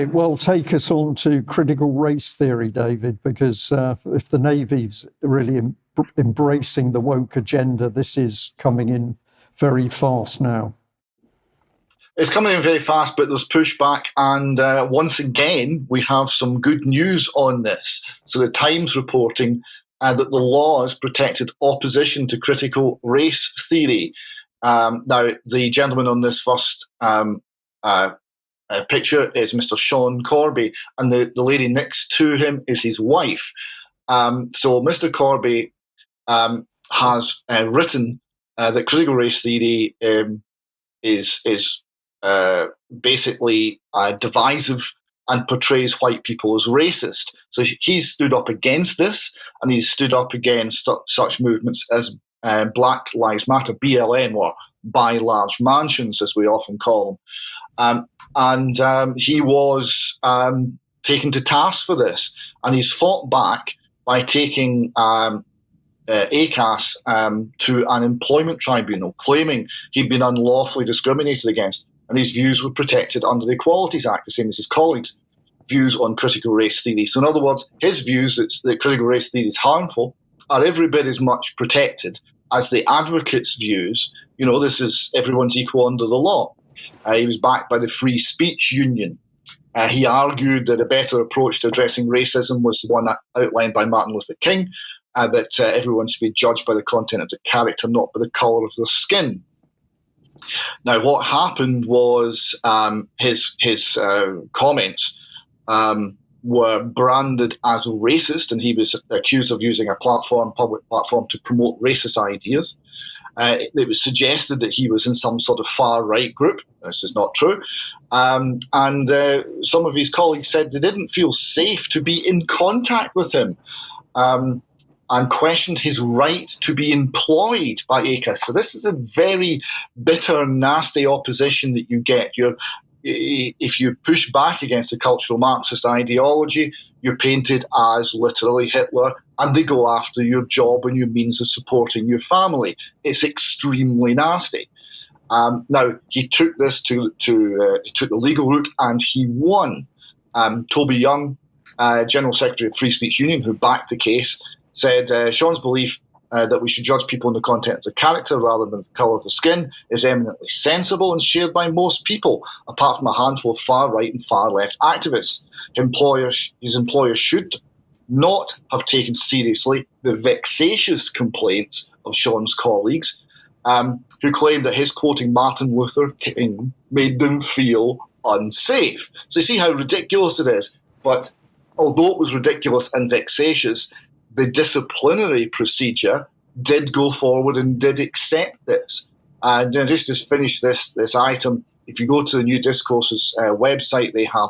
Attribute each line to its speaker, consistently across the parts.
Speaker 1: Well, take us on to critical race theory, David, because if the Navy's really embracing the woke agenda, this is coming in very fast now.
Speaker 2: It's coming in very fast, but there's pushback, and once again, we have some good news on this. So the Times reporting that the law has protected opposition to critical race theory. Now, the gentleman on this first picture is Mr. Sean Corby, and the lady next to him is his wife. So Mr. Corby has written that critical race theory is basically divisive and portrays white people as racist. So he's stood up against this, and he's stood up against such movements as Black Lives Matter, BLM, or Buy Large Mansions, as we often call them. And he was taken to task for this, and he's fought back by taking ACAS to an employment tribunal, claiming he'd been unlawfully discriminated against, and his views were protected under the Equalities Act, the same as his colleagues' views on critical race theory. So in other words, his views that critical race theory is harmful are every bit as much protected as the advocates' views. You know, this is everyone's equal under the law. He was backed by the Free Speech Union. He argued that a better approach to addressing racism was the one outlined by Martin Luther King, that everyone should be judged by the content of the character, not by the colour of their skin. Now, what happened was his comments were branded as racist, and he was accused of using a public platform to promote racist ideas. It was suggested that he was in some sort of far-right group. This is not true. And some of his colleagues said they didn't feel safe to be in contact with him, and questioned his right to be employed by ACAS. So this is a very bitter, nasty opposition that you get. If you push back against the cultural Marxist ideology, you're painted as literally Hitler, and they go after your job and your means of supporting your family. It's extremely nasty. Now, he took this he took the legal route, and he won. Toby Young, General Secretary of Free Speech Union, who backed the case, said Sean's belief that we should judge people on the content of the character rather than the colour of the skin is eminently sensible and shared by most people, apart from a handful of far-right and far-left activists. His employer should not have taken seriously the vexatious complaints of Sean's colleagues, who claimed that his quoting Martin Luther King made them feel unsafe. So you see how ridiculous it is. But although it was ridiculous and vexatious, the disciplinary procedure did go forward and did accept this. And just to finish this item, if you go to the New Discourses website, they have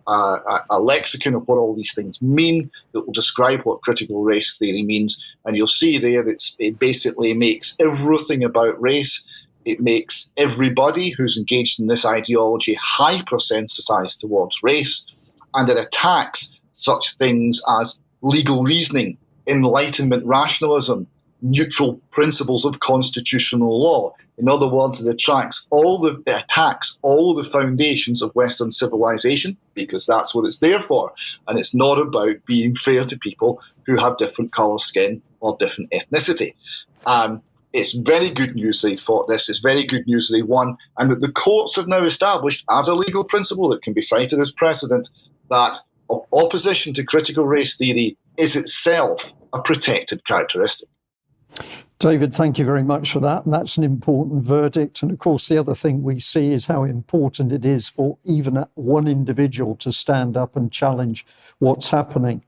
Speaker 2: a lexicon of what all these things mean that will describe what critical race theory means. And you'll see there that it basically makes everything about race. It makes everybody who's engaged in this ideology hypersensitized towards race. And it attacks such things as legal reasoning, Enlightenment rationalism, neutral principles of constitutional law. In other words, it attacks all the foundations of Western civilization, because that's what it's there for. And it's not about being fair to people who have different colour skin or different ethnicity. It's very good news they fought this. It's very good news they won. And that the courts have now established as a legal principle that can be cited as precedent that opposition to critical race theory is itself a protected characteristic.
Speaker 1: David, thank you very much for that. And that's an important verdict. And of course, the other thing we see is how important it is for even one individual to stand up and challenge what's happening.